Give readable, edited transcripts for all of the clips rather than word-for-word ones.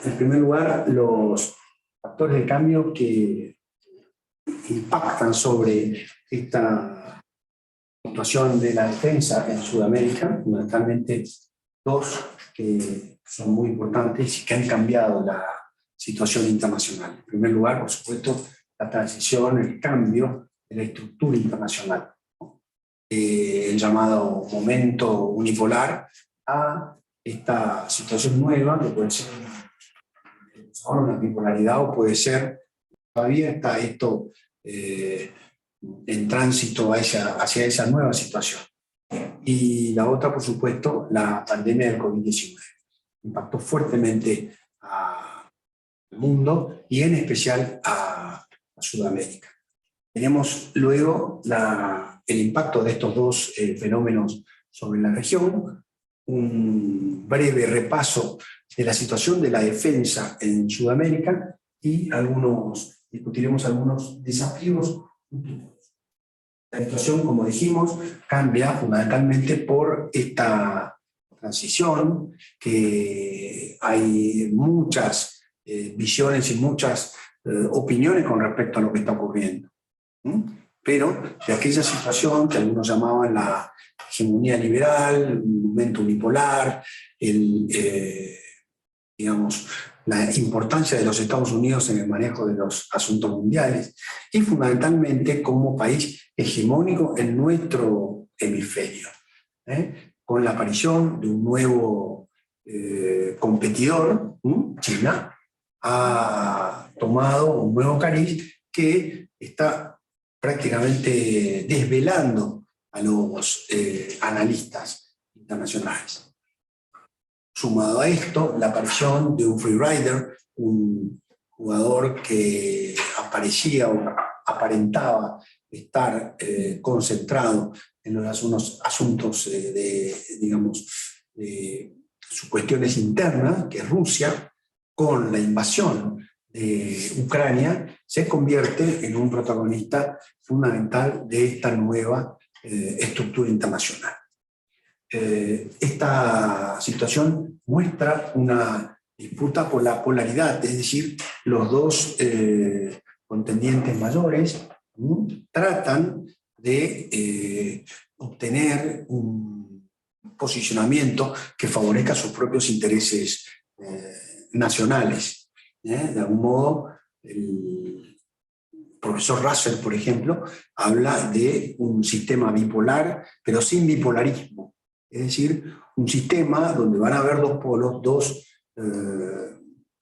En primer lugar, los factores de cambio que impactan sobre esta situación de la defensa en Sudamérica, fundamentalmente dos que son muy importantes y que han cambiado la situación internacional. En primer lugar, por supuesto, la transición, el cambio de la estructura internacional, el llamado momento unipolar, a esta situación nueva que puede ser una bipolaridad o puede ser, todavía está esto en tránsito hacia esa nueva situación. Y la otra, por supuesto, la pandemia del COVID-19. Impactó fuertemente al mundo y en especial a Sudamérica. Tenemos luego el impacto de estos dos fenómenos sobre la región, un breve repaso de la situación de la defensa en Sudamérica y discutiremos algunos desafíos futuros. La situación, como dijimos, cambia fundamentalmente por esta transición, que hay muchas visiones y muchas opiniones con respecto a lo que está ocurriendo. Pero de aquella situación que algunos llamaban la hegemonía liberal, un momento unipolar, la importancia de los Estados Unidos en el manejo de los asuntos mundiales y fundamentalmente como país hegemónico en nuestro hemisferio, con la aparición de un nuevo competidor, China, ha tomado un nuevo cariz que está prácticamente desvelando a los analistas internacionales. Sumado a esto, la aparición de un freerider, un jugador que aparecía o aparentaba estar concentrado en los asuntos de sus cuestiones internas, que es Rusia, con la invasión de Ucrania, se convierte en un protagonista fundamental de esta nueva estructura internacional. Esta situación muestra una disputa por la polaridad, es decir, los dos contendientes mayores tratan de obtener un posicionamiento que favorezca sus propios intereses nacionales. De algún modo, el profesor Russell, por ejemplo, habla de un sistema bipolar, pero sin bipolarismo. Es decir, un sistema donde van a haber dos polos, dos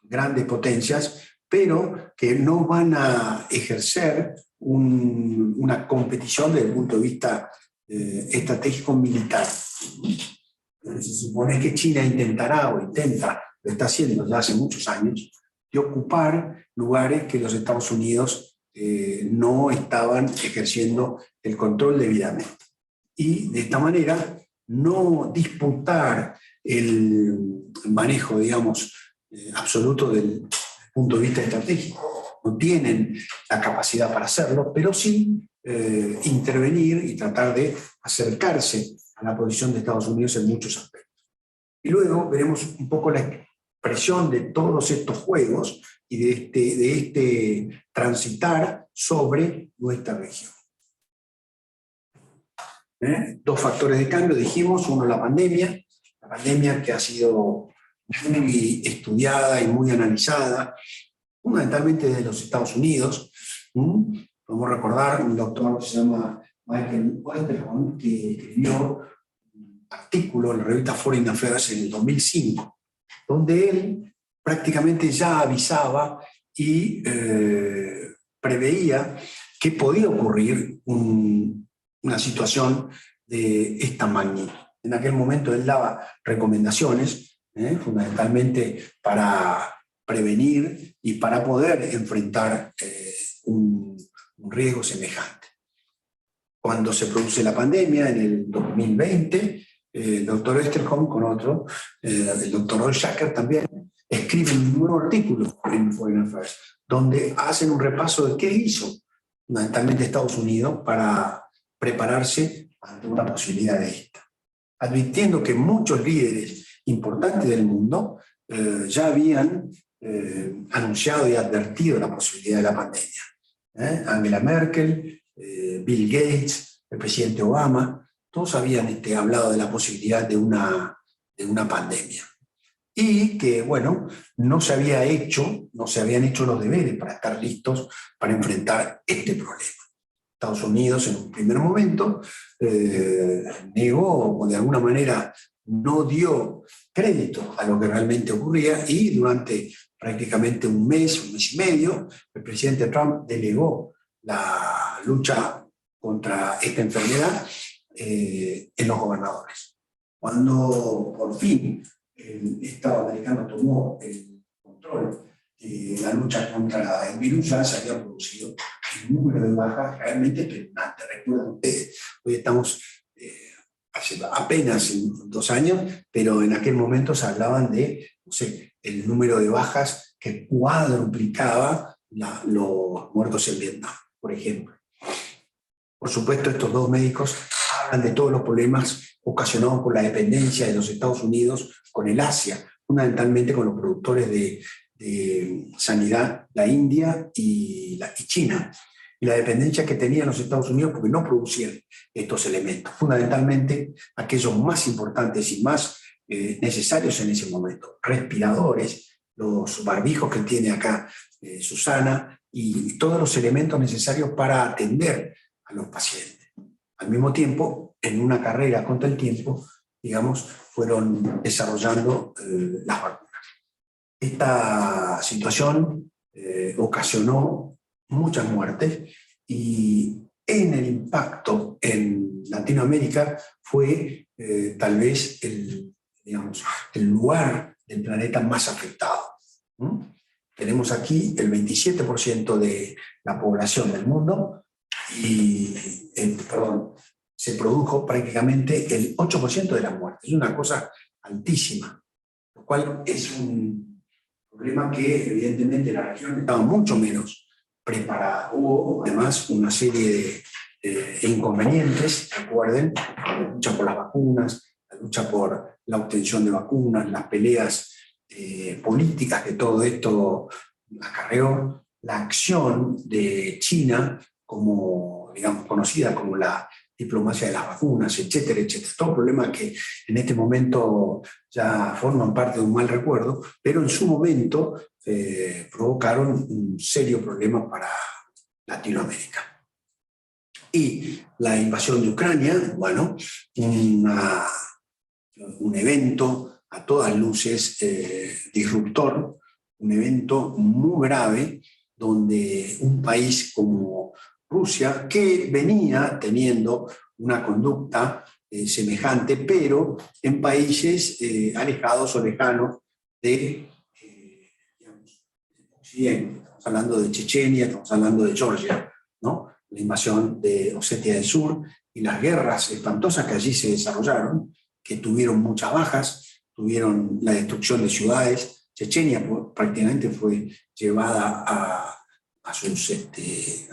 grandes potencias, pero que no van a ejercer una competición desde el punto de vista estratégico militar. Se supone que China intentará o intenta, lo está haciendo ya hace muchos años, de ocupar lugares que los Estados Unidos no estaban ejerciendo el control debidamente. Y de esta manera no disputar el manejo, digamos, absoluto del punto de vista estratégico. No tienen la capacidad para hacerlo, pero sí intervenir y tratar de acercarse a la posición de Estados Unidos en muchos aspectos. Y luego veremos un poco la expresión de todos estos juegos y de este transitar sobre nuestra región. Dos factores de cambio, dijimos, uno la pandemia que ha sido muy estudiada y muy analizada, fundamentalmente desde los Estados Unidos. Podemos recordar un doctor que se llama Michael Westerholm, que escribió un artículo en la revista Foreign Affairs en el 2005, donde él prácticamente ya avisaba y preveía que podía ocurrir una situación de esta magnitud. En aquel momento él daba recomendaciones, fundamentalmente para prevenir y para poder enfrentar un riesgo semejante. Cuando se produce la pandemia en el 2020, el doctor Westerholm con otro, el doctor Olshaker también, escriben un nuevo artículo en Foreign Affairs, donde hacen un repaso de qué hizo fundamentalmente Estados Unidos para prepararse ante una posibilidad de esta, advirtiendo que muchos líderes importantes del mundo ya habían anunciado y advertido la posibilidad de la pandemia. Angela Merkel, Bill Gates, el presidente Obama, todos habían hablado de la posibilidad de una pandemia. Y que, bueno, no se habían hecho los deberes para estar listos para enfrentar este problema. Estados Unidos en un primer momento negó, o de alguna manera no dio crédito a lo que realmente ocurría, y durante prácticamente un mes y medio, el presidente Trump delegó la lucha contra esta enfermedad en los gobernadores. Cuando por fin el Estado americano tomó el control de la lucha contra el virus, ya se había producido un número de bajas realmente espeluznante. Recuerden ustedes, hoy estamos hace apenas 2 años, pero en aquel momento se hablaban de, no sé, el número de bajas que cuadruplicaba los muertos en Vietnam, por ejemplo. Por supuesto, estos 2 médicos hablan de todos los problemas ocasionados por la dependencia de los Estados Unidos con el Asia, fundamentalmente con los productores de sanidad, la India y China, y la dependencia que tenían los Estados Unidos porque no producían estos elementos, fundamentalmente aquellos más importantes y más necesarios en ese momento: respiradores, los barbijos que tiene acá Susana, y todos los elementos necesarios para atender a los pacientes. Al mismo tiempo, en una carrera contra el tiempo, digamos, fueron desarrollando las vacunas. Esta situación ocasionó muchas muertes, y en el impacto en Latinoamérica fue tal vez el lugar del planeta más afectado. Tenemos aquí el 27% de la población del mundo y se produjo prácticamente el 8% de las muertes. Es una cosa altísima, lo cual es un problema que evidentemente la región estaba mucho menos preparada. Hubo además una serie de inconvenientes, recuerden, la lucha por las vacunas, la lucha por la obtención de vacunas, las peleas políticas que todo esto acarreó, la acción de China como, digamos, conocida como la diplomacia de las vacunas, etcétera, etcétera. Todos problemas que en este momento ya forman parte de un mal recuerdo, pero en su momento provocaron un serio problema para Latinoamérica. Y la invasión de Ucrania, bueno, un evento a todas luces disruptor, un evento muy grave, donde un país como Rusia, que venía teniendo una conducta semejante, pero en países alejados o lejanos de Occidente. Estamos hablando de Chechenia, estamos hablando de Georgia, ¿no? La invasión de Osetia del Sur y las guerras espantosas que allí se desarrollaron, que tuvieron muchas bajas, tuvieron la destrucción de ciudades. Chechenia prácticamente fue llevada a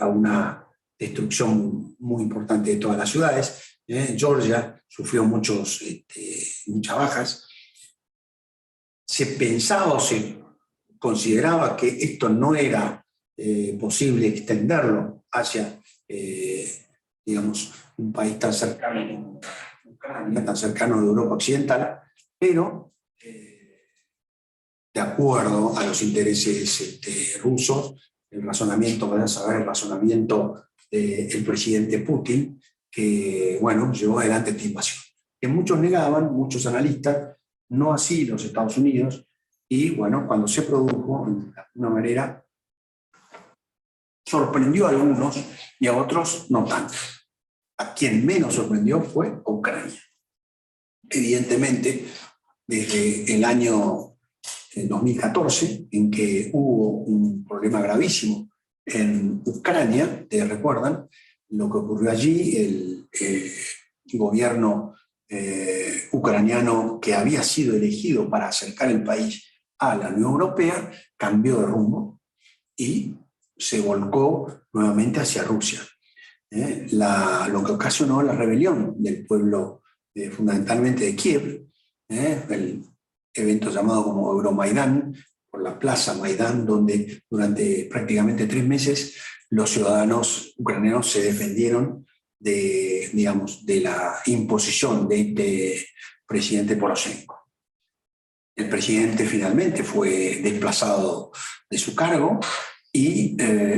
una destrucción muy importante de todas las ciudades. Georgia sufrió muchas bajas. Se pensaba o se consideraba que esto no era posible extenderlo hacia, digamos, un país tan cercano como Ucrania, tan cercano de Europa Occidental, pero de acuerdo a los intereses rusos, el razonamiento, van a saber el razonamiento del presidente Putin, que, bueno, llevó adelante esta invasión. Que muchos negaban, muchos analistas, no así los Estados Unidos, y, bueno, cuando se produjo, de alguna manera, sorprendió a algunos y a otros no tanto. A quien menos sorprendió fue Ucrania. Evidentemente, desde el año 2014, en que hubo un problema gravísimo en Ucrania, ¿te recuerdan? Lo que ocurrió allí, el gobierno ucraniano que había sido elegido para acercar el país a la Unión Europea, cambió de rumbo y se volcó nuevamente hacia Rusia. Lo que ocasionó la rebelión del pueblo fundamentalmente de Kiev, el evento llamado como Euromaidán, por la plaza Maidán, donde durante prácticamente 3 meses los ciudadanos ucranianos se defendieron de, digamos, de la imposición de presidente Poroshenko. El presidente finalmente fue desplazado de su cargo y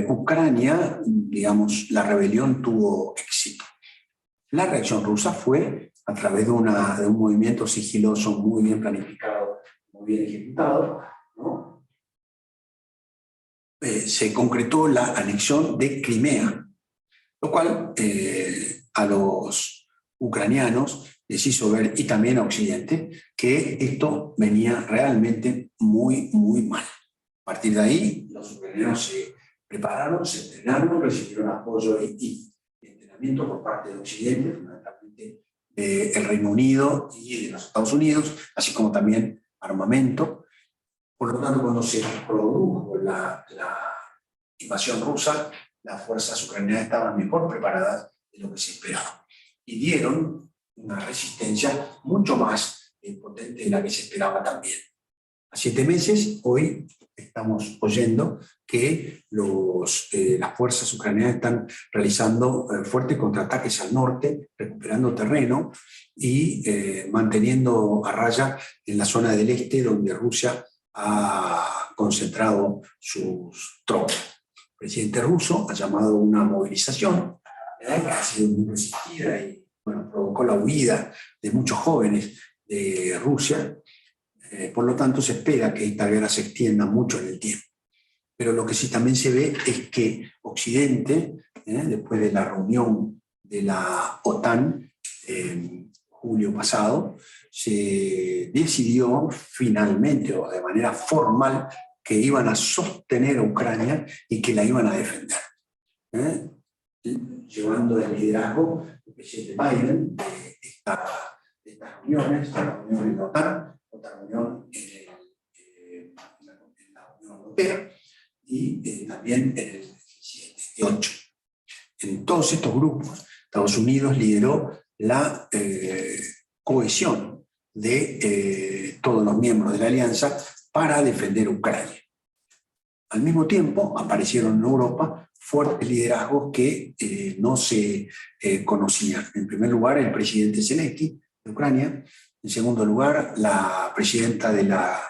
Ucrania, digamos, la rebelión tuvo éxito. La reacción rusa fue a través de un movimiento sigiloso, muy bien planificado, muy bien ejecutado, ¿no? Se concretó la anexión de Crimea, lo cual a los ucranianos les hizo ver, y también a Occidente, que esto venía realmente muy, muy mal. A partir de ahí, los ucranianos se prepararon, se entrenaron, recibieron apoyo y entrenamiento por parte de Occidente, fundamentalmente del Reino Unido y de los Estados Unidos, así como también armamento. Por lo tanto, cuando se produjo la invasión rusa, las fuerzas ucranianas estaban mejor preparadas de lo que se esperaba y dieron una resistencia mucho más potente de la que se esperaba también. A 7 meses, hoy estamos oyendo que las fuerzas ucranianas están realizando fuertes contraataques al norte, recuperando terreno y manteniendo a raya en la zona del este, donde Rusia ha concentrado sus tropas. El presidente ruso ha llamado a una movilización que ha sido muy resistida y bueno, provocó la huida de muchos jóvenes de Rusia. Por lo tanto, se espera que esta guerra se extienda mucho en el tiempo. Pero lo que sí también se ve es que Occidente, después de la reunión de la OTAN en julio pasado, se decidió finalmente o de manera formal que iban a sostener a Ucrania y que la iban a defender. Llevando el liderazgo del presidente Biden de estas reuniones, la reunión en la OTAN, otra reunión en la Unión Europea y también en el G8. En todos estos grupos, Estados Unidos lideró la cohesión de todos los miembros de la alianza para defender Ucrania. Al mismo tiempo, aparecieron en Europa fuertes liderazgos que no se conocían. En primer lugar, el presidente Zelensky de Ucrania. En segundo lugar, la presidenta de la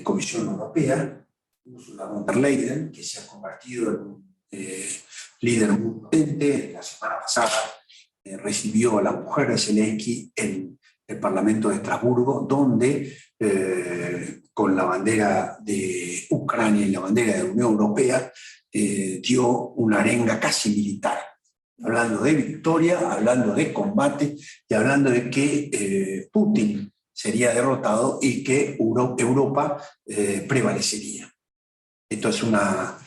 Comisión Europea, Ursula von der Leyen, que se ha convertido en un líder muy potente. La semana pasada recibió a la mujer de Zelensky en el Parlamento de Estrasburgo, donde con la bandera de Ucrania y la bandera de la Unión Europea dio una arenga casi militar, hablando de victoria, hablando de combate y hablando de que Putin sería derrotado y que Europa prevalecería. Esto es una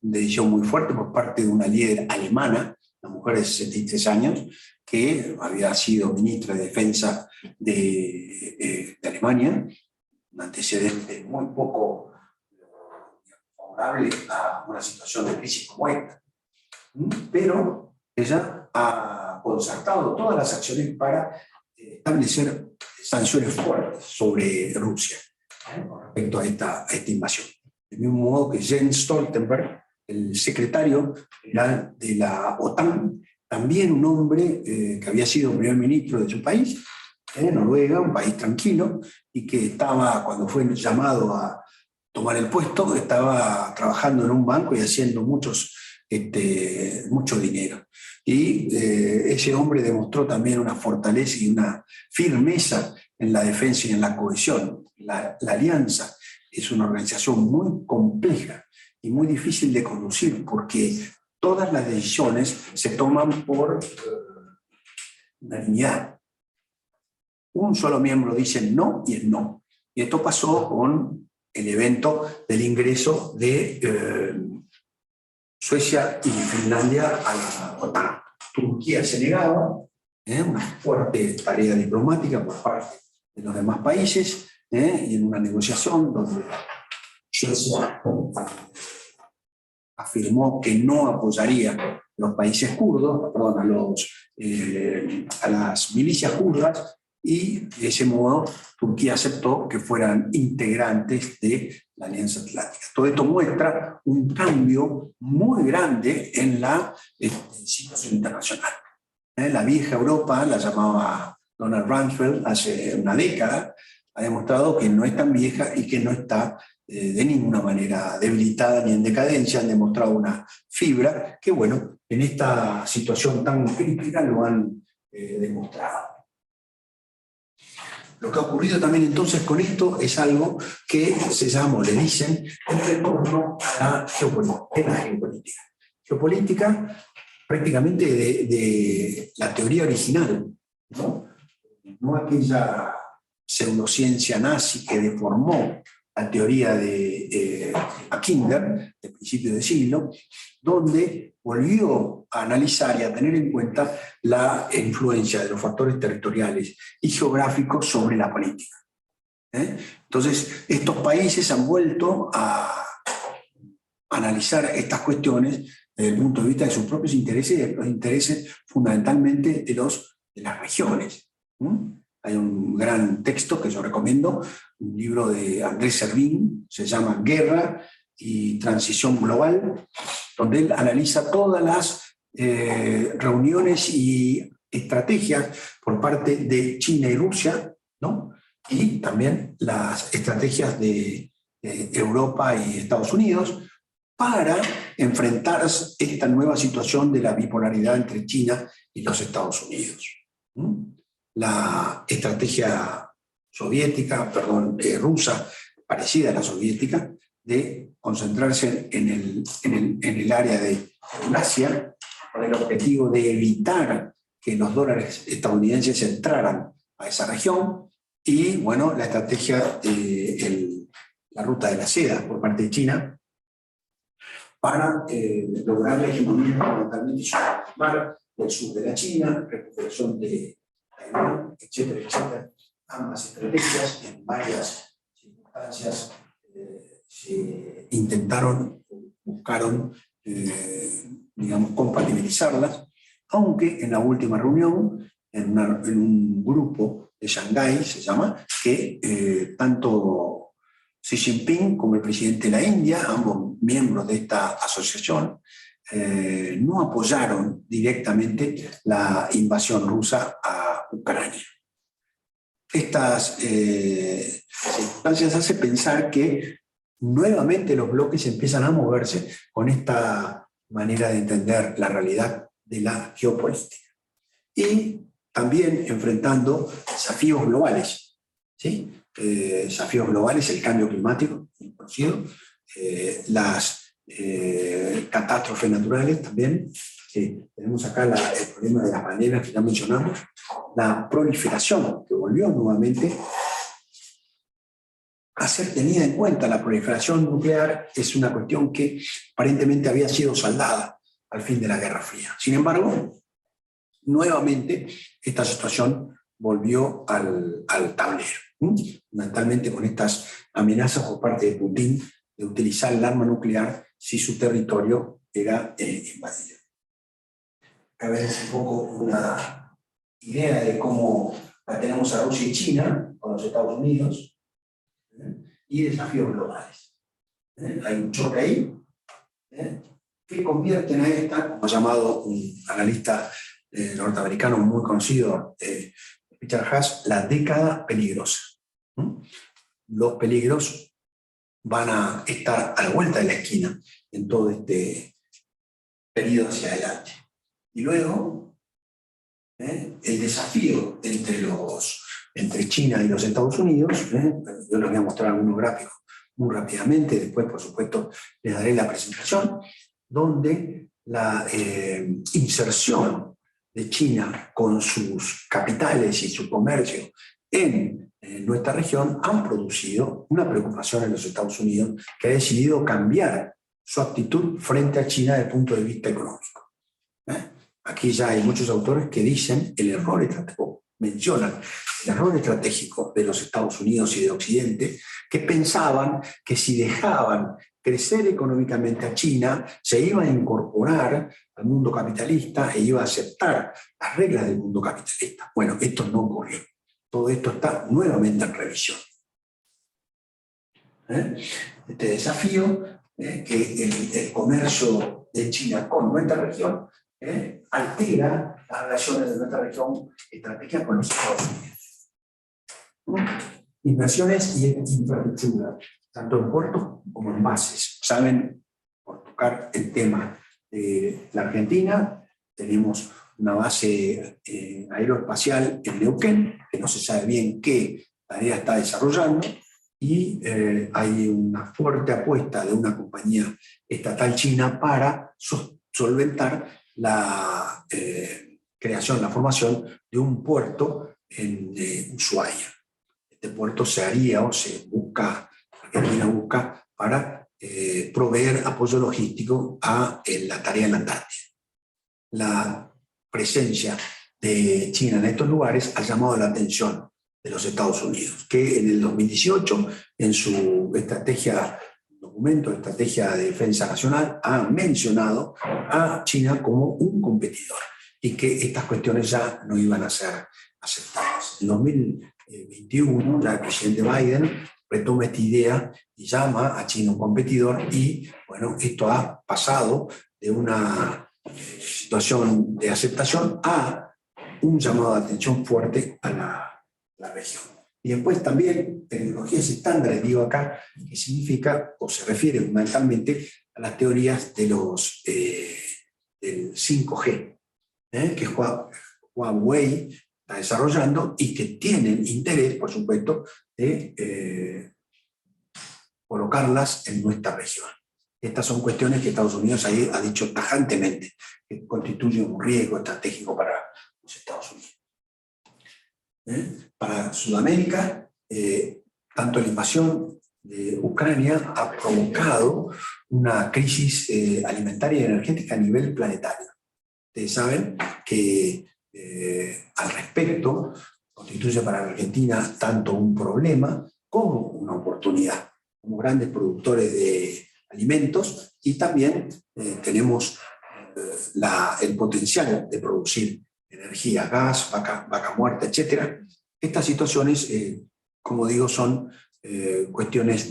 decisión muy fuerte por parte de una líder alemana, una mujer de 63 años, que había sido ministra de Defensa de Alemania, un antecedente muy poco favorable a una situación de crisis como esta. Pero ella ha concertado todas las acciones para establecer sanciones fuertes sobre Rusia con respecto a esta invasión. Del mismo modo que Jens Stoltenberg, el secretario general de la OTAN, también un hombre que había sido primer ministro de su país, Noruega, un país tranquilo, y que estaba, cuando fue llamado a tomar el puesto, estaba trabajando en un banco y haciendo mucho dinero. Y ese hombre demostró también una fortaleza y una firmeza en la defensa y en la cohesión. La alianza es una organización muy compleja y muy difícil de conducir porque todas las decisiones se toman por unanimidad. Un solo miembro dice no y es no. Y esto pasó con el evento del ingreso de Suecia y Finlandia a la OTAN. Turquía se negaba, una fuerte tarea diplomática por parte de los demás países, y en una negociación donde Suecia afirmó que no apoyaría a los países kurdos, perdón, a las milicias kurdas, y de ese modo Turquía aceptó que fueran integrantes de la Alianza Atlántica. Todo esto muestra un cambio muy grande en la situación internacional. La vieja Europa, la llamaba Donald Rumsfeld hace una década, ha demostrado que no es tan vieja y que no está de ninguna manera debilitada ni en decadencia. Han demostrado una fibra que, bueno, en esta situación tan crítica lo han demostrado. Lo que ha ocurrido también entonces con esto es algo que se llama, le dicen, el retorno a la geopolítica. Geopolítica prácticamente de la teoría original, no aquella pseudociencia nazi que deformó la teoría de Mackinder, de principio de siglo, donde volvió a analizar y a tener en cuenta la influencia de los factores territoriales y geográficos sobre la política. Entonces, estos países han vuelto a analizar estas cuestiones desde el punto de vista de sus propios intereses y de los intereses fundamentalmente de las regiones. Hay un gran texto que yo recomiendo, un libro de Andrés Servín, se llama Guerra y Transición Global, donde él analiza todas las reuniones y estrategias por parte de China y Rusia, ¿no? Y también las estrategias de Europa y Estados Unidos para enfrentar esta nueva situación de la bipolaridad entre China y los Estados Unidos. La estrategia rusa, parecida a la soviética, de concentrarse en el área de Eurasia, con el objetivo de evitar que los dólares estadounidenses entraran a esa región, y bueno, la estrategia de la ruta de la seda por parte de China, para lograr la hegemonía fundamentalmente sobre el mar del sur de la China, recuperación de Taiwán, etcétera, etcétera. Ambas estrategias, en varias circunstancias, se buscaron, digamos, compatibilizarlas, aunque en la última reunión, en un grupo de Shanghái, se llama, que tanto Xi Jinping como el presidente de la India, ambos miembros de esta asociación, no apoyaron directamente la invasión rusa a Ucrania. Estas circunstancias hacen pensar que nuevamente los bloques empiezan a moverse con esta manera de entender la realidad de la geopolítica. Y también enfrentando desafíos globales, ¿sí? Desafíos globales, el cambio climático, conocido, las catástrofes naturales también. Tenemos acá el problema de las ballenas que ya mencionamos, la proliferación, que volvió nuevamente a ser tenida en cuenta. La proliferación nuclear es una cuestión que aparentemente había sido saldada al fin de la Guerra Fría. Sin embargo, nuevamente esta situación volvió al tablero, fundamentalmente con estas amenazas por parte de Putin de utilizar el arma nuclear si su territorio era invadido. A ver, es un poco una idea de cómo tenemos a Rusia y China con los Estados Unidos, y desafíos globales. Hay un choque ahí que convierten a esta, como ha llamado un analista norteamericano muy conocido, Peter Haas, la década peligrosa. Los peligros van a estar a la vuelta de la esquina en todo este periodo hacia adelante. Y luego, el desafío entre China y los Estados Unidos, yo les voy a mostrar algunos gráficos muy rápidamente, después, por supuesto, les daré la presentación, donde la inserción de China con sus capitales y su comercio en nuestra región han producido una preocupación en los Estados Unidos, que ha decidido cambiar su actitud frente a China desde el punto de vista económico. Aquí ya hay muchos autores que dicen el error estratégico, mencionan el error estratégico de los Estados Unidos y de Occidente, que pensaban que si dejaban crecer económicamente a China, se iba a incorporar al mundo capitalista e iba a aceptar las reglas del mundo capitalista. Bueno, esto no ocurrió. todo esto está nuevamente en revisión. Este desafío, que el comercio de China con nuestra región altera las relaciones de nuestra región estratégica con los Estados Unidos. Inversiones y infraestructura, tanto en puertos como en bases. Saben, por tocar el tema de la Argentina, tenemos una base aeroespacial en Neuquén, que no se sabe bien qué tarea está desarrollando, y hay una fuerte apuesta de una compañía estatal china para solventar la creación, la formación de un puerto en Ushuaia. Este puerto se haría o se busca, Argentina busca, para proveer apoyo logístico a la tarea en la Antártida. La presencia de China en estos lugares ha llamado la atención de los Estados Unidos, que en el 2018, en su documento de estrategia de defensa nacional, ha mencionado a China como un competidor y que estas cuestiones ya no iban a ser aceptadas. En 2021, ya el presidente Biden retoma esta idea y llama a China un competidor, y bueno, esto ha pasado de una situación de aceptación a un llamado de atención fuerte a la región. Y después también tecnologías estándares, digo acá, que significa o se refiere fundamentalmente a las teorías de del 5G, que Huawei está desarrollando y que tienen interés, por supuesto, de colocarlas en nuestra región. Estas son cuestiones que Estados Unidos ha dicho tajantemente que constituyen un riesgo estratégico para los Estados Unidos. Para Sudamérica, tanto la invasión de Ucrania ha provocado una crisis alimentaria y energética a nivel planetario. Ustedes saben que al respecto constituye para la Argentina tanto un problema como una oportunidad. Como grandes productores de alimentos, y también tenemos el potencial de producir energía, gas, vaca muerta, etc. Estas situaciones, como digo, son cuestiones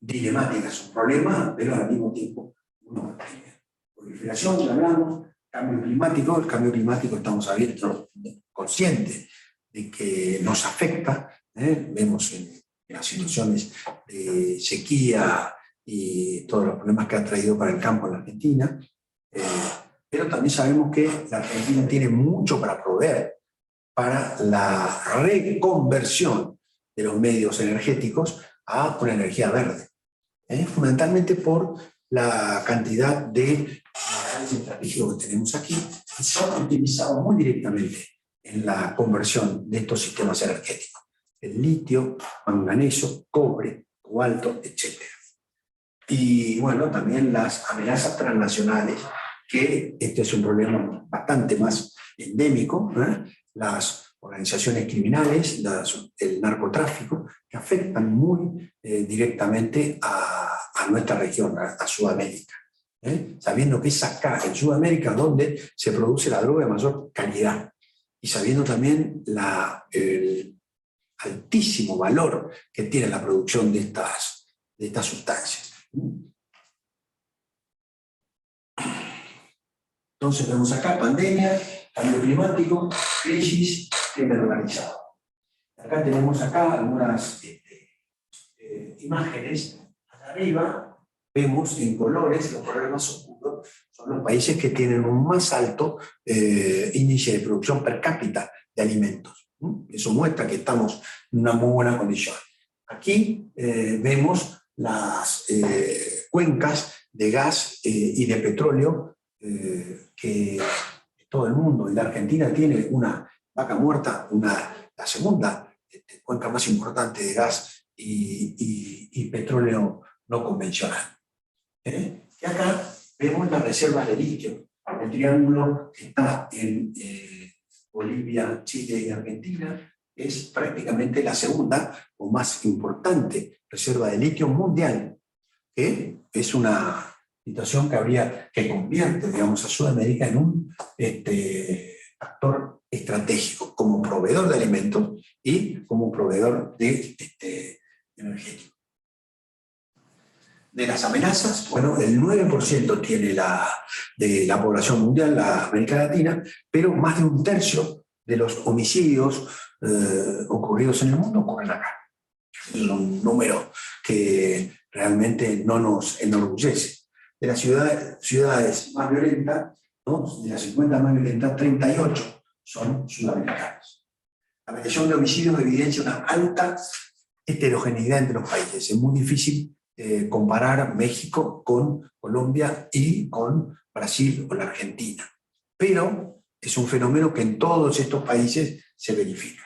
dilemáticas, un problema, pero al mismo tiempo una oportunidad. Proliferación, ya hablamos, cambio climático. El cambio climático estamos abiertos, conscientes de que nos afecta, vemos en las situaciones de sequía y todos los problemas que ha traído para el campo en la Argentina, pero también sabemos que la Argentina tiene mucho para proveer para la reconversión de los medios energéticos a una energía verde, fundamentalmente por la cantidad de minerales estratégicos que tenemos aquí, que son utilizados muy directamente en la conversión de estos sistemas energéticos: el litio, manganeso, cobre, cobalto, etc. Y bueno, también las amenazas transnacionales, que este es un problema bastante más endémico, las organizaciones criminales, el narcotráfico, que afectan muy directamente a nuestra región, a Sudamérica. Sabiendo que es acá, en Sudamérica, donde se produce la droga de mayor calidad, y sabiendo también el altísimo valor que tiene la producción de estas sustancias. Entonces vemos acá pandemia, cambio climático, crisis, crimen organizado. Acá tenemos algunas imágenes. Arriba vemos en colores, los colores más oscuros son los países que tienen un más alto índice de producción per cápita de alimentos. Eso muestra que estamos en una muy buena condición. Aquí vemos las cuencas de gas y de petróleo que todo el mundo, y la Argentina tiene una Vaca Muerta, la segunda cuenca más importante de gas y petróleo no convencional. Y acá vemos las reservas de litio. El triángulo que está en Bolivia, Chile y Argentina es prácticamente la segunda o más importante reserva de litio mundial, que es una situación que convierte, digamos, a Sudamérica en un actor estratégico como proveedor de alimentos y como proveedor de energético. De las amenazas, bueno, el 9% tiene de la población mundial, la América Latina, pero más de un tercio de los homicidios ocurridos en el mundo ocurren acá. Es un número que realmente no nos enorgullece. De las ciudades más violentas, ¿no? De las 50 más violentas, 38 son sudamericanas. La medición de homicidios evidencia una alta heterogeneidad entre los países. Es muy difícil comparar México con Colombia y con Brasil o la Argentina. Pero es un fenómeno que en todos estos países se verifica.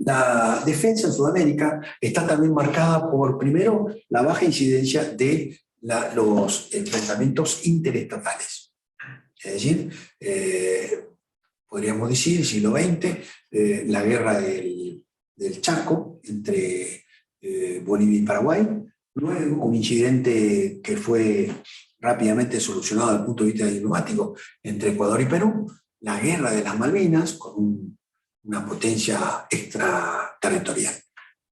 La defensa en Sudamérica está también marcada por, primero, la baja incidencia de los enfrentamientos interestatales. Es decir, podríamos decir, siglo XX, la guerra del Chaco entre Bolivia y Paraguay, luego un incidente que fue rápidamente solucionado desde el punto de vista diplomático entre Ecuador y Perú, la guerra de las Malvinas con una potencia extraterritorial.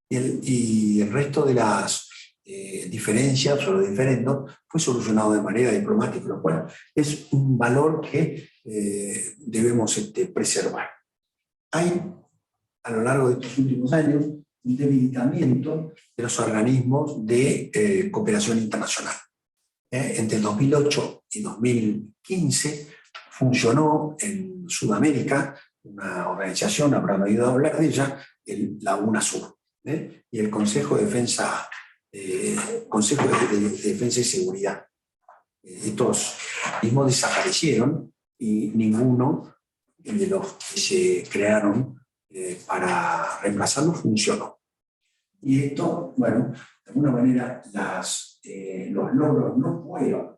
Y el resto de las diferencias o los diferendos fue solucionado de manera diplomática, lo cual es un valor que debemos preservar. Hay, a lo largo de estos últimos años, un debilitamiento de los organismos de cooperación internacional. Entre 2008 y 2015 funcionó en Sudamérica una organización, habrán oído hablar de ella, la UNASUR, y el Consejo de Defensa, Defensa y Seguridad. Estos mismos desaparecieron y ninguno de los que se crearon para reemplazarlo funcionó. Y esto, bueno, de alguna manera los logros no fueron,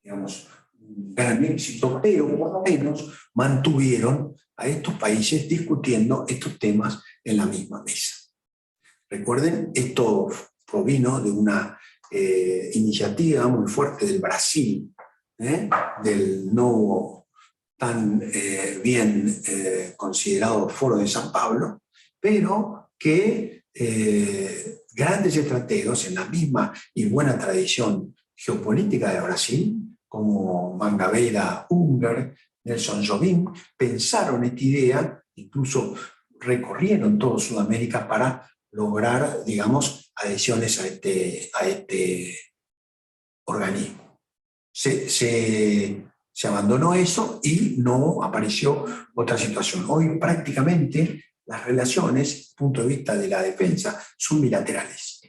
digamos, un gran éxito, pero por lo menos mantuvieron a estos países discutiendo estos temas en la misma mesa. Recuerden, esto provino de una iniciativa muy fuerte del Brasil, del no tan bien considerado Foro de San Pablo, pero que grandes estrategos en la misma y buena tradición geopolítica de Brasil, como Mangabeira Unger, Nelson Jobim, pensaron esta idea, incluso recorrieron toda Sudamérica para lograr, digamos, adhesiones a este organismo. Se abandonó eso y no apareció otra situación. Hoy prácticamente las relaciones, desde el punto de vista de la defensa, son bilaterales.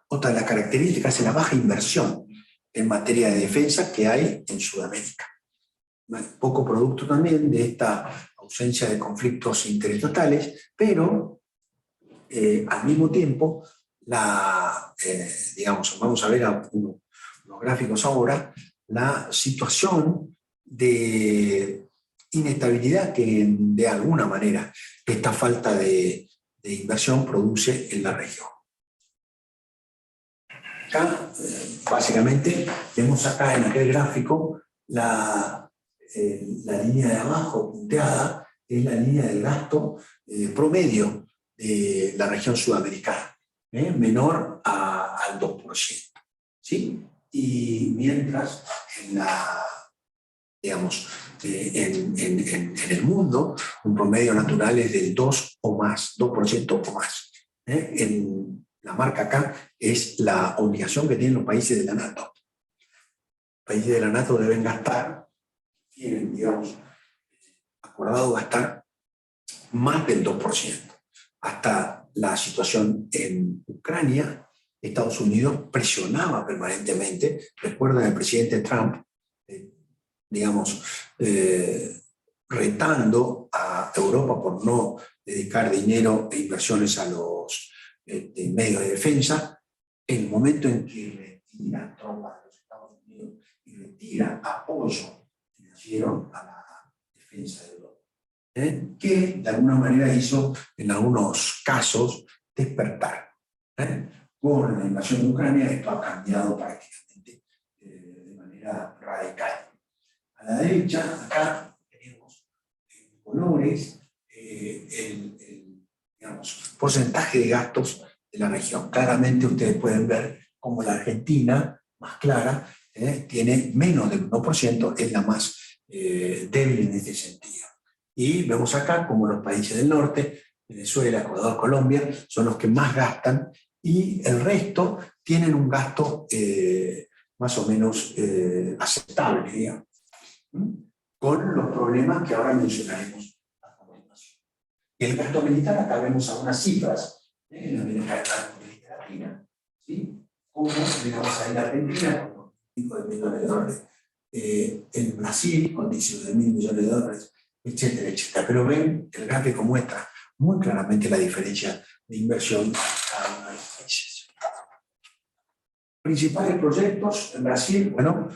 Otra de las características es la baja inversión en materia de defensa que hay en Sudamérica. Poco producto también de esta ausencia de conflictos interestatales, pero al mismo tiempo, digamos, vamos a ver unos gráficos ahora, la situación de inestabilidad que de alguna manera esta falta de inversión produce en la región. Acá, básicamente, vemos acá en aquel gráfico la línea de abajo punteada, es la línea del gasto promedio de la región sudamericana, menor al 2%. ¿Sí? Y mientras en el mundo, un promedio natural es del 2% o más. La marca acá es la obligación que tienen los países de la NATO. Los países de la NATO deben gastar, tienen, digamos, acordado gastar más del 2%. Hasta la situación en Ucrania, Estados Unidos presionaba permanentemente. Recuerdan el presidente Trump, retando a Europa por no dedicar dinero e inversiones a los medios de defensa. En el momento en que retira tropas de los Estados Unidos y retira apoyo financiero a la defensa de Europa, que de alguna manera hizo en algunos casos despertar. con la invasión de Ucrania, esto ha cambiado prácticamente de manera radical. A la derecha, acá tenemos en colores digamos, porcentaje de gastos de la región. Claramente ustedes pueden ver cómo la Argentina, más clara, tiene menos del 1%, es la más débil en este sentido. Y vemos acá como los países del norte, Venezuela, Ecuador, Colombia, son los que más gastan, y el resto tienen un gasto más o menos aceptable, digamos, con los problemas que ahora mencionaremos a continuación. Y el gasto militar, acá vemos algunas cifras en la América Latina, ¿sí? Como digamos ahí en Argentina, con $5 millones de dólares, en Brasil, con $19.000 millones de dólares, etcétera, etcétera. Pero ven, el gráfico muestra muy claramente la diferencia de inversión en cada uno de los países. Principales proyectos en Brasil, bueno,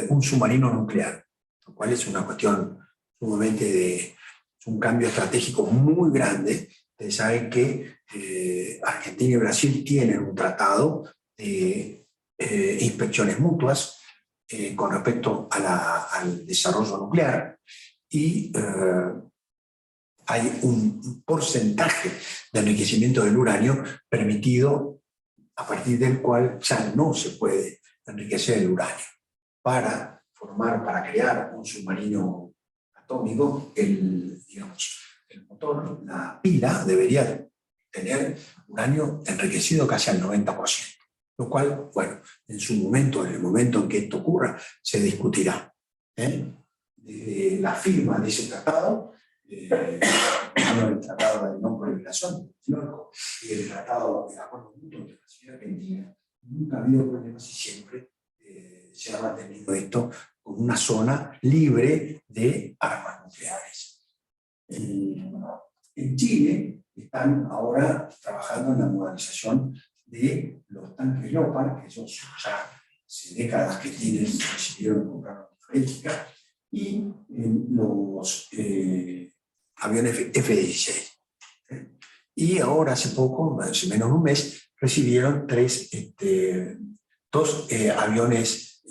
un submarino nuclear, lo cual es una cuestión sumamente de un cambio estratégico muy grande. Ustedes saben que Argentina y Brasil tienen un tratado de inspecciones mutuas con respecto al desarrollo nuclear, y hay un porcentaje de enriquecimiento del uranio permitido, a partir del cual ya no se puede enriquecer el uranio. Para crear un submarino atómico, el motor, la pila, debería tener uranio enriquecido casi al 90%, lo cual, bueno, en el momento en que esto ocurra, se discutirá. Desde la firma de ese tratado, el tratado de no proliferación y el tratado de acuerdo mutuo entre Brasil y Argentina, nunca ha habido problemas y siempre se ha mantenido esto como una zona libre de armas nucleares. En Chile están ahora trabajando en la modernización de los tanques Leopard, que esos ya hace décadas que recibieron comprar eléctrica, y los aviones F-16. Y ahora, hace poco, hace menos de un mes, recibieron dos aviones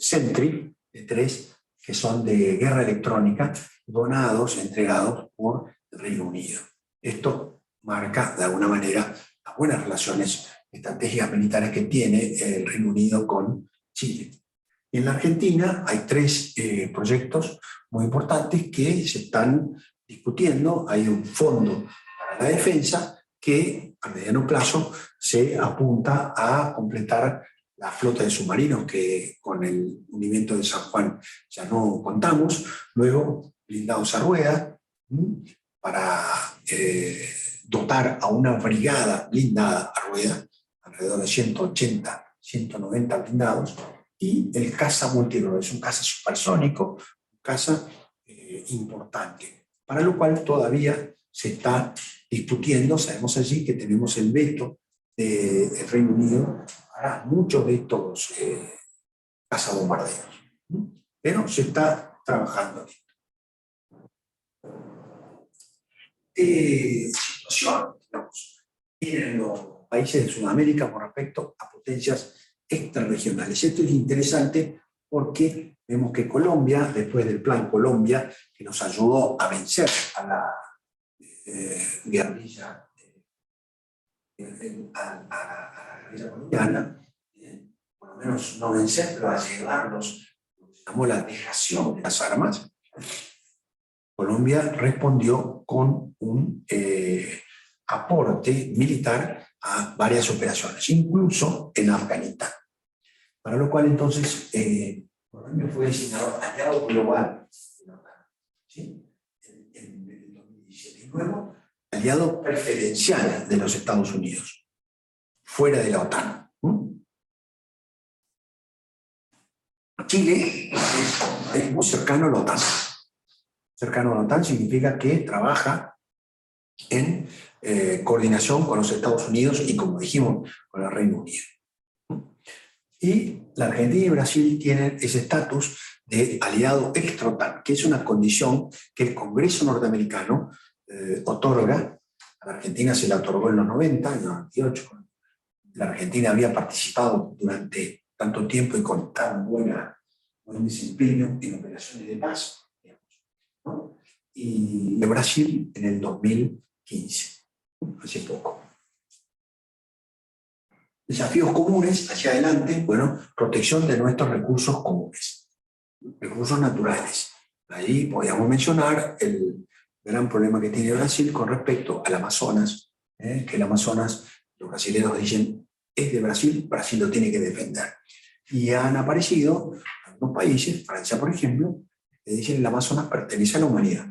Sentry, tres que son de guerra electrónica, entregados por el Reino Unido. Esto marca, de alguna manera, las buenas relaciones estratégicas militares que tiene el Reino Unido con Chile. En la Argentina hay tres proyectos muy importantes que se están discutiendo. Hay un fondo para la defensa que a mediano plazo se apunta a completar la flota de submarinos que con el hundimiento de San Juan ya no contamos. Luego, blindados a rueda, para dotar a una brigada blindada a rueda, alrededor de 180, 190 blindados, y el caza multirol, es un caza supersónico, un caza importante, para lo cual todavía se está discutiendo. Sabemos allí que tenemos el veto del Reino Unido para muchos de estos cazabombarderos, pero se está trabajando en esto. Situación, digamos, en los países de Sudamérica con respecto a potencias extrarregionales. Esto es interesante porque vemos que Colombia, después del Plan Colombia, que nos ayudó a vencer a la guerrilla colombiana, por lo menos no vencer, pero a llevarnos, lo que se llamó la dejación de las armas, Colombia respondió con un aporte militar a varias operaciones, incluso en Afganistán. Para lo cual entonces Colombia fue designado aliado global de la OTAN, ¿sí? En el 2017. Y luego aliado preferencial de los Estados Unidos, fuera de la OTAN. Chile es muy cercano a la OTAN. Cercano a la OTAN significa que trabaja en coordinación con los Estados Unidos y, como dijimos, con el Reino Unido. Y la Argentina y Brasil tienen ese estatus de aliado extra-OTAN, que es una condición que el Congreso norteamericano otorga. A la Argentina se la otorgó en los 90, en los 98, con la Argentina había participado durante tanto tiempo y con tan buen desempeño en operaciones de paz, digamos, ¿no? Y de Brasil en el 2015, hace poco. Desafíos comunes hacia adelante, bueno, protección de nuestros recursos comunes, recursos naturales. Ahí podríamos mencionar el gran problema que tiene Brasil con respecto al Amazonas, que el Amazonas, los brasileños dicen, es de Brasil, Brasil lo tiene que defender. Y han aparecido algunos países, Francia por ejemplo, que dicen que el Amazonas pertenece a la humanidad.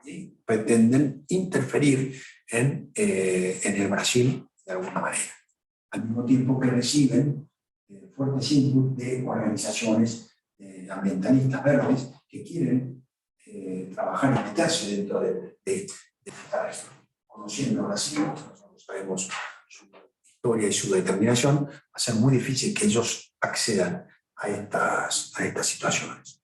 Y pretenden interferir en el Brasil de alguna manera. Al mismo tiempo que reciben fuertes inputs de organizaciones ambientalistas verdes que quieren trabajar y meterse dentro de esta región. Conociendo Brasil, nosotros sabemos su historia y su determinación, va a ser muy difícil que ellos accedan a estas situaciones.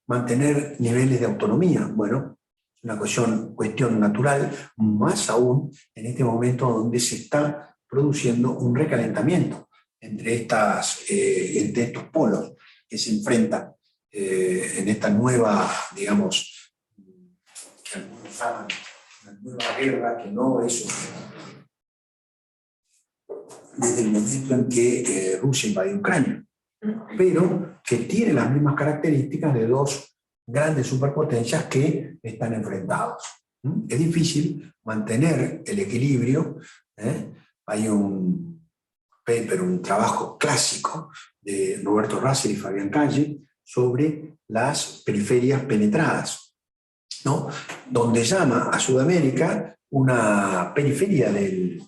Mantener niveles de autonomía, bueno, es una cuestión natural, más aún en este momento donde se está produciendo un recalentamiento entre estos polos que se enfrentan en esta nueva, digamos, que algunos llaman una nueva guerra, que no es desde el momento en que Rusia invadió Ucrania, pero que tiene las mismas características de dos grandes superpotencias que están enfrentados. Es difícil mantener el equilibrio. Hay un paper, un trabajo clásico de Roberto Russell y Fabián Calle sobre las periferias penetradas, ¿no? Donde llama a Sudamérica una periferia del,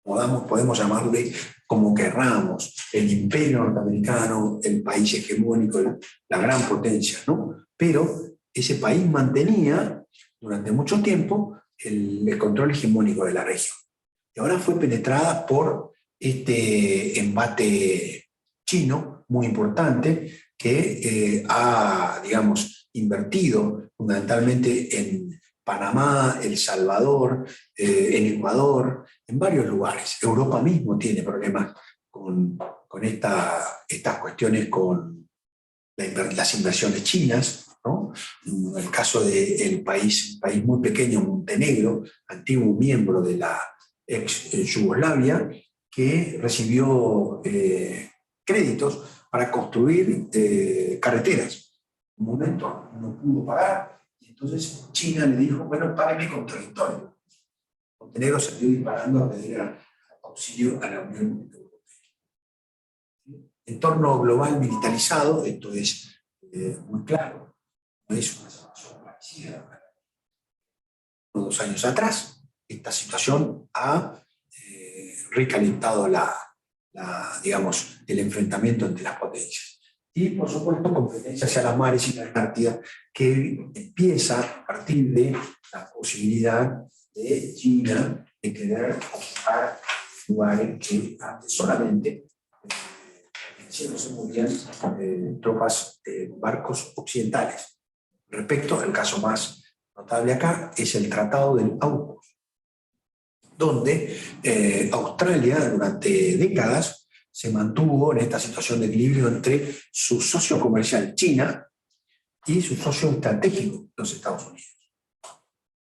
podemos llamarle como querramos, el imperio norteamericano, el país hegemónico, la gran potencia, ¿no? Pero ese país mantenía durante mucho tiempo el control hegemónico de la región. Y ahora fue penetrada por este embate chino muy importante que ha, digamos, invertido fundamentalmente en Panamá, El Salvador, en Ecuador, en varios lugares. Europa mismo tiene problemas con estas cuestiones, con las inversiones chinas, ¿no? El caso del país muy pequeño, Montenegro, antiguo miembro de la ex Yugoslavia, que recibió créditos para construir carreteras. En un momento no pudo pagar, y entonces China le dijo, bueno, págame con territorio. Montenegro salió disparando a pedir auxilio a la Unión Europea. Entorno global militarizado, esto es muy claro, no es una situación parecida. 2 años atrás, esta situación ha recalentado digamos, el enfrentamiento entre las potencias. Y, por supuesto, competencia hacia las mares y la Antártida, que empieza a partir de la posibilidad de China de querer ocupar lugares que antes solamente no se movían tropas, barcos occidentales. Respecto al caso más notable acá, es el Tratado del AUKUS, donde Australia durante décadas se mantuvo en esta situación de equilibrio entre su socio comercial, China, y su socio estratégico, los Estados Unidos.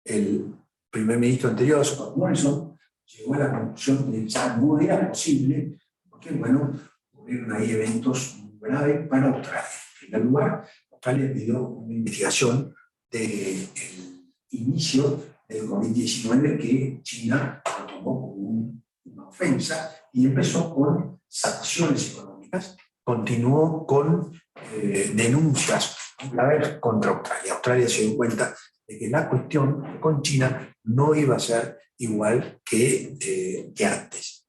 El primer ministro anterior, Scott Morrison, llegó a la conclusión de que ya no era posible, porque, bueno, ocurrieron ahí eventos muy graves para Australia. En primer lugar, Australia pidió una investigación del inicio del COVID-19 que China lo tomó como una ofensa y empezó con sanciones económicas, continuó con denuncias graves contra Australia. Australia se dio cuenta de que la cuestión con China no iba a ser igual que antes.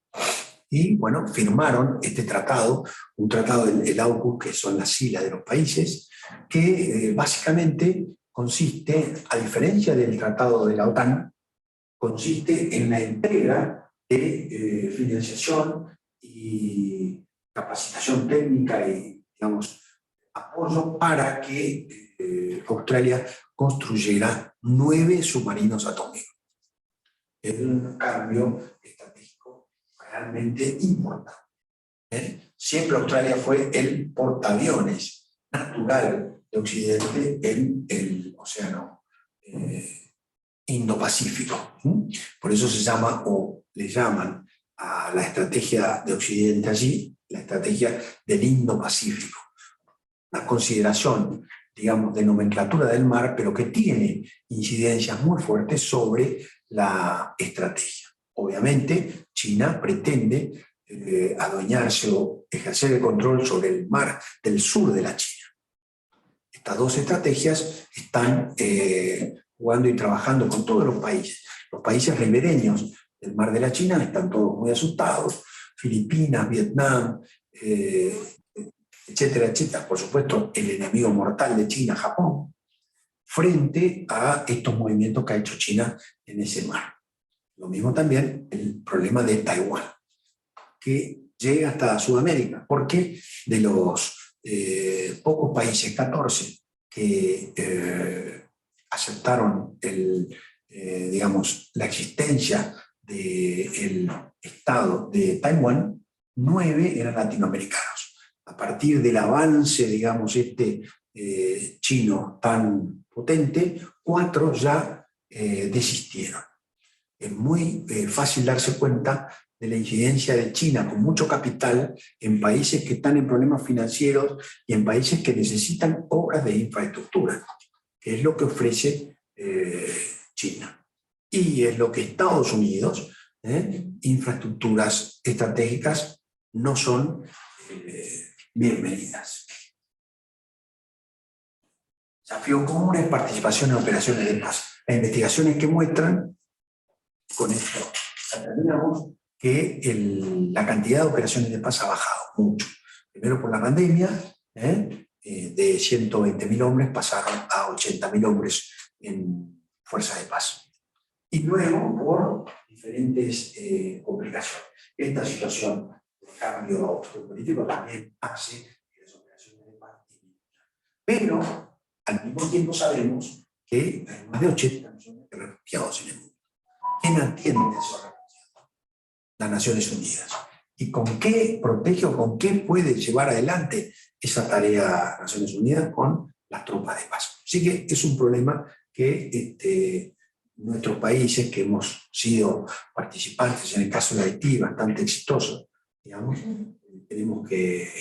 Y bueno, firmaron este tratado, un tratado del AUKUS, que son las siglas de los países, que básicamente consiste, a diferencia del tratado de la OTAN, consiste en la entrega de financiación y capacitación técnica y, digamos, apoyo para que Australia construyera 9 submarinos atómicos. Es un cambio estratégico para realmente importante. Siempre Australia fue el portaaviones natural de Occidente en el océano Indo-Pacífico. Por eso se llama, o le llaman a la estrategia de Occidente allí, la estrategia del Indo-Pacífico. Una consideración, digamos, de nomenclatura del mar, pero que tiene incidencias muy fuertes sobre la estrategia. Obviamente, China pretende adueñarse o ejercer el control sobre el mar del sur de la China. Estas dos estrategias están jugando y trabajando con todos los países. Los países ribereños del mar de la China están todos muy asustados, Filipinas, Vietnam, etcétera, etcétera. Por supuesto, el enemigo mortal de China, Japón, frente a estos movimientos que ha hecho China en ese mar. Lo mismo también el problema de Taiwán, que llega hasta Sudamérica, porque de los pocos países, 14, que aceptaron digamos, la existencia del Estado de Taiwán, 9 eran latinoamericanos. A partir del avance, digamos, chino tan potente, 4 ya desistieron. Es muy fácil darse cuenta de la incidencia de China con mucho capital en países que están en problemas financieros y en países que necesitan obras de infraestructura, que es lo que ofrece China. Y es lo que Estados Unidos, infraestructuras estratégicas, no son bienvenidas. Desafío común es participación en operaciones de paz. Las investigaciones que muestran, con esto terminamos, que la cantidad de operaciones de paz ha bajado mucho. Primero por la pandemia, de 120.000 hombres pasaron a 80.000 hombres en fuerza de paz. Y luego por diferentes complicaciones. Esta situación de cambio político también hace que las operaciones de paz disminuyan. Pero al mismo tiempo sabemos que hay más de 80 millones de refugiados en el mundo. ¿Quién atiende a esos refugiados? Las Naciones Unidas. ¿Y con qué protege o con qué puede llevar adelante esa tarea Naciones Unidas? Con las tropas de paz. Así que es un problema que nuestros países, que hemos sido participantes en el caso de Haití, bastante exitosos, digamos, tenemos que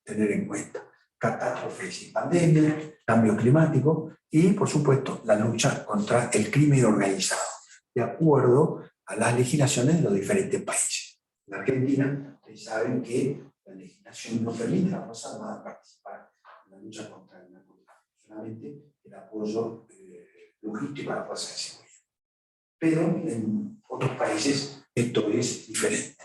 tener en cuenta. Catástrofes y pandemia, cambio climático y, por supuesto, la lucha contra el crimen organizado, de acuerdo a las legislaciones de los diferentes países. En Argentina, ustedes saben que la legislación no permite a las Fuerzas Armadas participar en la lucha contra el narcotráfico, solamente el apoyo logístico a las fuerzas de seguridad. Pero en otros países esto es diferente.